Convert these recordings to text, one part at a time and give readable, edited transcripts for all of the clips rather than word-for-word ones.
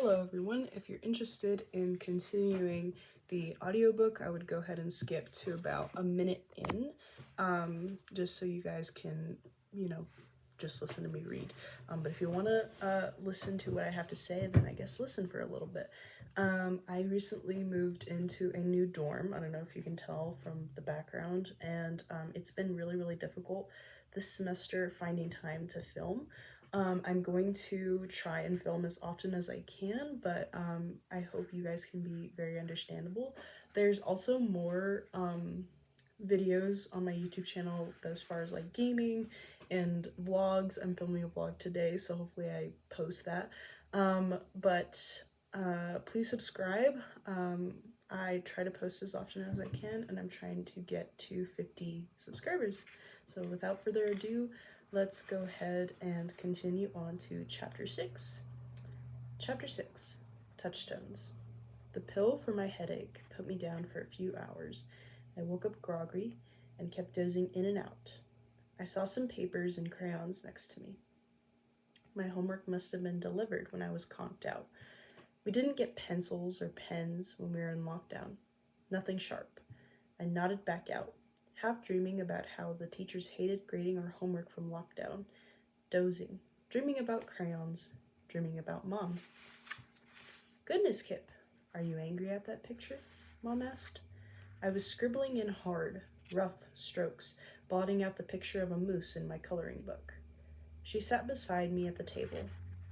Hello everyone. If you're interested in continuing the audiobook, I would go ahead and skip to about a minute in, just so you guys can, just listen to me read. But if you want to listen to what I have to say, then I guess listen for a little bit. I recently moved into a new dorm. I don't know if you can tell from the background, and it's been really, really difficult this semester finding time to film. I'm going to try and film as often as I can, but I hope you guys can be very understandable. There's also more videos on my YouTube channel as far as like gaming and vlogs. I'm filming a vlog today, so hopefully I post that. But please subscribe. I try to post as often as I can, and I'm trying to get to 50 subscribers. So without further ado, let's go ahead and continue on to Chapter 6. Chapter 6, Touchstones. The pill for my headache put me down for a few hours. I woke up groggy and kept dozing in and out. I saw some papers and crayons next to me. My homework must have been delivered when I was conked out. We didn't get pencils or pens when we were in lockdown. Nothing sharp. I nodded back out, half dreaming about how the teachers hated grading our homework from lockdown, dozing, dreaming about crayons, dreaming about Mom. Goodness, Kip, are you angry at that picture? Mom asked. I was scribbling in hard, rough strokes, blotting out the picture of a moose in my coloring book. She sat beside me at the table.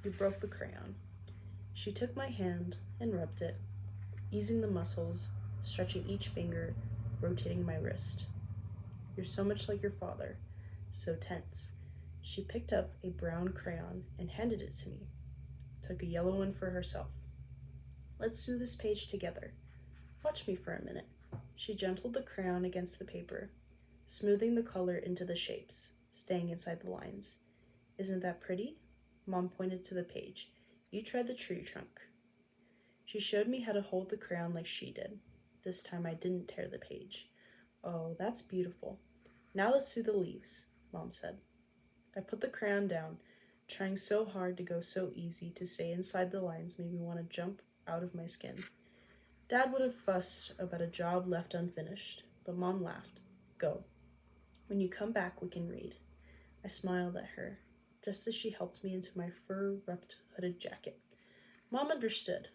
We broke the crayon. She took my hand and rubbed it, easing the muscles, stretching each finger, rotating my wrist. You're so much like your father, so tense. She picked up a brown crayon and handed it to me, took a yellow one for herself. Let's do this page together. Watch me for a minute. She gentled the crayon against the paper, smoothing the color into the shapes, staying inside the lines. Isn't that pretty? Mom pointed to the page. You tried the tree trunk. She showed me how to hold the crayon like she did. This time I didn't tear the page. Oh, that's beautiful. Now let's do the leaves, Mom said. I put the crayon down, trying so hard to go so easy to stay inside the lines made me want to jump out of my skin. Dad would have fussed about a job left unfinished, but Mom laughed. Go. When you come back, we can read. I smiled at her, just as she helped me into my fur-wrapped hooded jacket. Mom understood.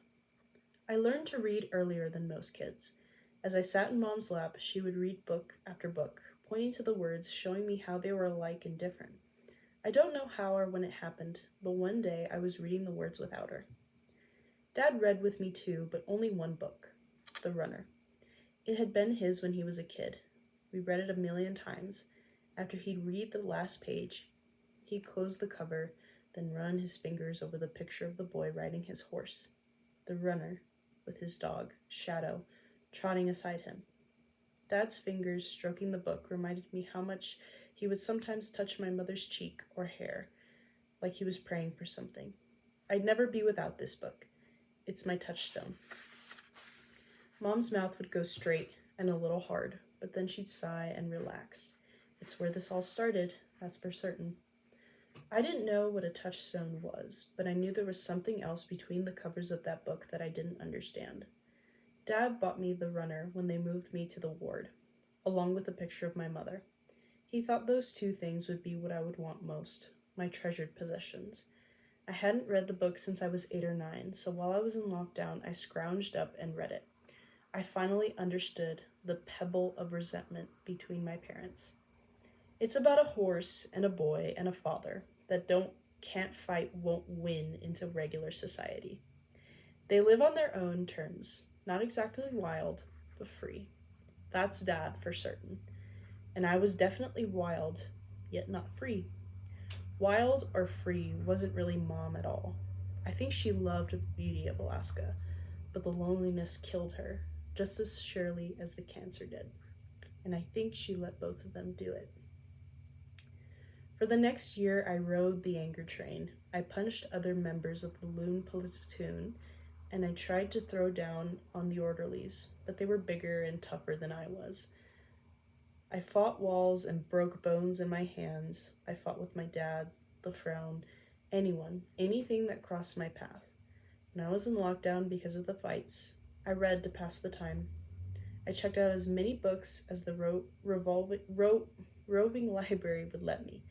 I learned to read earlier than most kids. As I sat in Mom's lap, she would read book after book, pointing to the words, showing me how they were alike and different. I don't know how or when it happened, but one day I was reading the words without her. Dad read with me too, but only one book, The Runner. It had been his when he was a kid. We read it 1,000,000 times. After he'd read the last page, he'd close the cover, then run his fingers over the picture of the boy riding his horse. The runner, with his dog, Shadow, trotting aside him. Dad's fingers stroking the book reminded me how much he would sometimes touch my mother's cheek or hair, like he was praying for something. I'd never be without this book. It's my touchstone. Mom's mouth would go straight and a little hard, but then she'd sigh and relax. It's where this all started, that's for certain. I didn't know what a touchstone was, but I knew there was something else between the covers of that book that I didn't understand. Dad bought me The Runner when they moved me to the ward, along with a picture of my mother. He thought those two things would be what I would want most, my treasured possessions. I hadn't read the book since I was 8 or 9, so while I was in lockdown, I scrounged up and read it. I finally understood the pebble of resentment between my parents. It's about a horse and a boy and a father that can't fight, won't win into regular society. They live on their own terms, not exactly wild, but free. That's Dad for certain. And I was definitely wild, yet not free. Wild or free wasn't really Mom at all. I think she loved the beauty of Alaska, but the loneliness killed her, just as surely as the cancer did. And I think she let both of them do it. For the next year, I rode the anger train. I punched other members of the loon platoon, and I tried to throw down on the orderlies, but they were bigger and tougher than I was. I fought walls and broke bones in my hands. I fought with my dad, the frown, anyone, anything that crossed my path. When I was in lockdown because of the fights, I read to pass the time. I checked out as many books as the roving library would let me,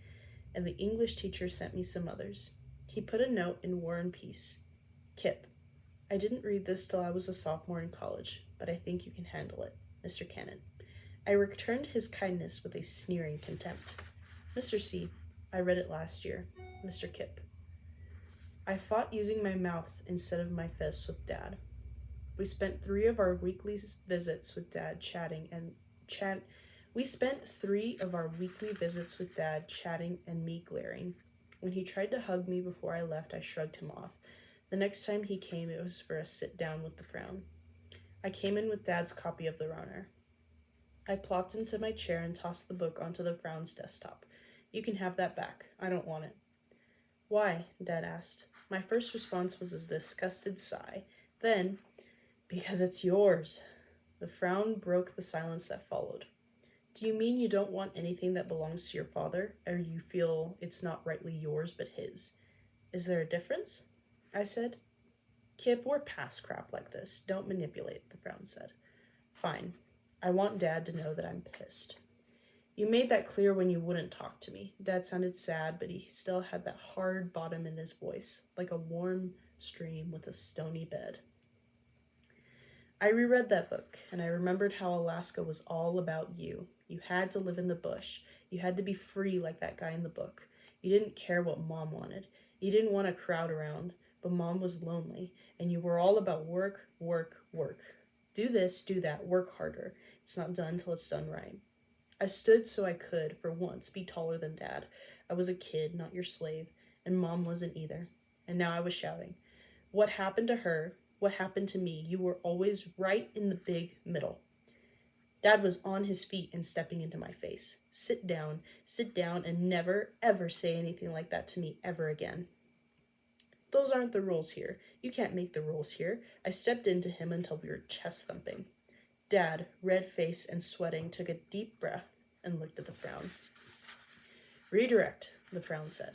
and the English teacher sent me some others. He put a note in War and Peace. Kip, I didn't read this till I was a sophomore in college, but I think you can handle it, Mr. Cannon. I returned his kindness with a sneering contempt. Mr. C, I read it last year, Mr. Kip. I fought using my mouth instead of my fists with Dad. We spent 3 of our weekly visits with Dad chatting and chat. We spent 3 of our weekly visits with Dad chatting and me glaring. When he tried to hug me before I left, I shrugged him off. The next time he came, it was for a sit down with the frown. I came in with Dad's copy of the runner. I plopped into my chair and tossed the book onto the frown's desktop. You can have that back. I don't want it. Why? Dad asked. My first response was a disgusted sigh. Then, because it's yours. The frown broke the silence that followed. Do you mean you don't want anything that belongs to your father, or you feel it's not rightly yours but his? Is there a difference? I said. Kip, we're past crap like this. Don't manipulate, the frown said. Fine. I want Dad to know that I'm pissed. You made that clear when you wouldn't talk to me. Dad sounded sad, but he still had that hard bottom in his voice, like a warm stream with a stony bed. I reread that book, and I remembered how Alaska was all about you. You had to live in the bush. You had to be free like that guy in the book. You didn't care what Mom wanted. You didn't want a crowd around, but Mom was lonely, and you were all about work, work, work. Do this, do that, work harder. It's not done till it's done right. I stood so I could, for once, be taller than Dad. I was a kid, not your slave, and Mom wasn't either. And now I was shouting. What happened to her? What happened to me? You were always right in the big middle. Dad was on his feet and stepping into my face. Sit down, and never, ever say anything like that to me ever again. Those aren't the rules here. You can't make the rules here. I stepped into him until we were chest thumping. Dad, red face and sweating, took a deep breath and looked at the frown. Redirect, the frown said.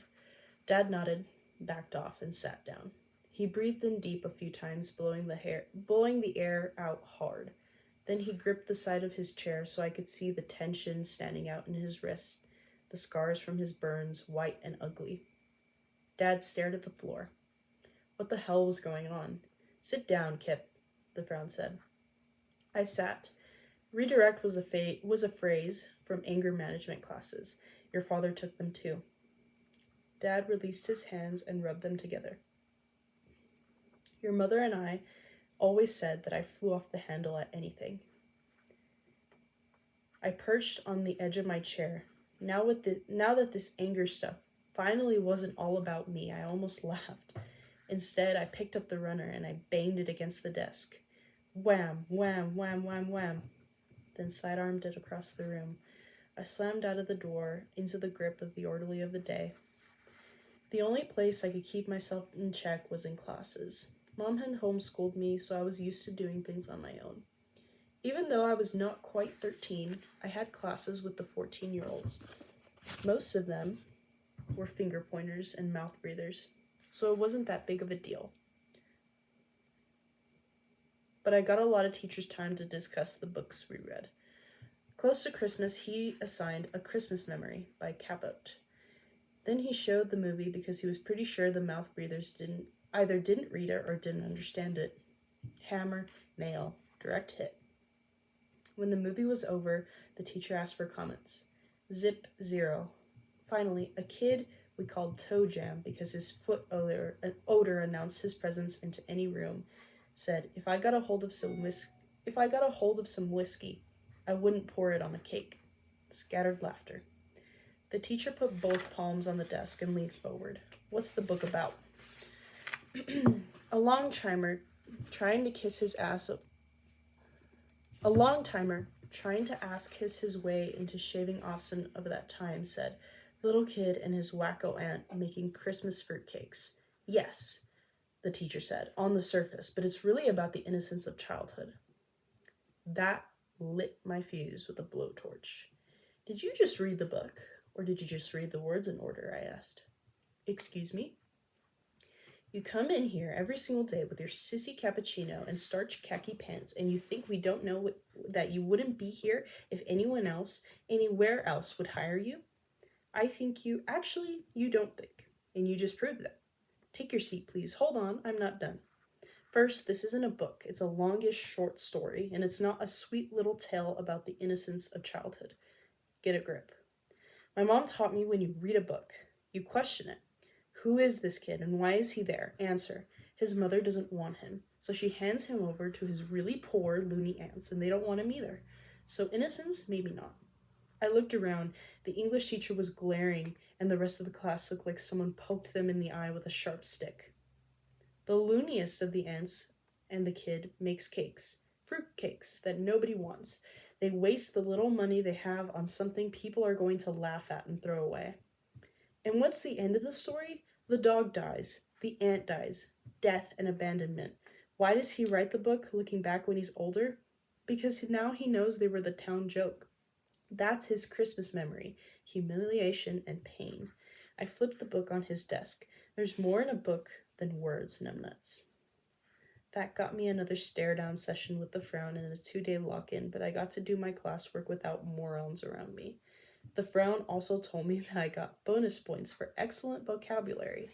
Dad nodded, backed off, and sat down. He breathed in deep a few times, blowing the air out hard. Then he gripped the side of his chair so I could see the tension standing out in his wrists, the scars from his burns, white and ugly. Dad stared at the floor. What the hell was going on? Sit down, Kip, the frown said. I sat. Redirect was a phrase from anger management classes. Your father took them too. Dad released his hands and rubbed them together. Your mother and I always said that I flew off the handle at anything. I perched on the edge of my chair. Now that this anger stuff finally wasn't all about me, I almost laughed. Instead, I picked up the runner and I banged it against the desk. Wham, wham, wham, wham, wham. Then sidearmed it across the room. I slammed out of the door into the grip of the orderly of the day. The only place I could keep myself in check was in classes. Mom had homeschooled me, so I was used to doing things on my own. Even though I was not quite 13, I had classes with the 14-year-olds. Most of them were finger pointers and mouth breathers, so it wasn't that big of a deal. But I got a lot of teachers' time to discuss the books we read. Close to Christmas, he assigned A Christmas Memory by Capote. Then he showed the movie because he was pretty sure the mouth breathers didn't read it or didn't understand it. Hammer, nail, direct hit. When the movie was over, the teacher asked for comments. Zip, 0. Finally, a kid we called Toe Jam because his foot odor announced his presence into any room, said, if I got a hold of some whiskey, I wouldn't pour it on a cake. Scattered laughter. The teacher put both palms on the desk and leaned forward. What's the book about? A long timer trying to ask his way into shaving off some of that time said, little kid and his wacko aunt making Christmas fruitcakes. Yes, the teacher said, on the surface, but it's really about the innocence of childhood. That lit my fuse with a blowtorch. Did you just read the book, or did you just read the words in order? I asked. Excuse me? You come in here every single day with your sissy cappuccino and starch khaki pants, and you think we don't know that you wouldn't be here if anyone else, anywhere else, would hire you? I think you don't think, and you just proved that. Take your seat, please. Hold on, I'm not done. First, this isn't a book. It's a longish short story, and it's not a sweet little tale about the innocence of childhood. Get a grip. My mom taught me when you read a book, you question it. Who is this kid and why is he there? Answer. His mother doesn't want him, so she hands him over to his really poor, loony aunts, and they don't want him either. So innocence? Maybe not. I looked around. The English teacher was glaring, and the rest of the class looked like someone poked them in the eye with a sharp stick. The looniest of the aunts and the kid makes cakes, fruit cakes that nobody wants. They waste the little money they have on something people are going to laugh at and throw away. And what's the end of the story? The dog dies. The aunt dies. Death and abandonment. Why does he write the book looking back when he's older? Because now he knows they were the town joke. That's his Christmas memory. Humiliation and pain. I flipped the book on his desk. There's more in a book than words, numbnuts. That got me another stare-down session with the frown and a 2-day lock-in, but I got to do my classwork without morons around me. The frown also told me that I got bonus points for excellent vocabulary.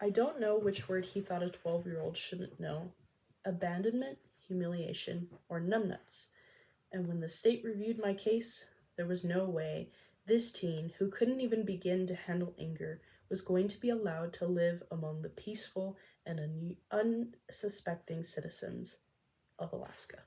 I don't know which word he thought a 12-year-old shouldn't know. Abandonment, humiliation, or numbnuts. And when the state reviewed my case, there was no way this teen, who couldn't even begin to handle anger, was going to be allowed to live among the peaceful and unsuspecting citizens of Alaska.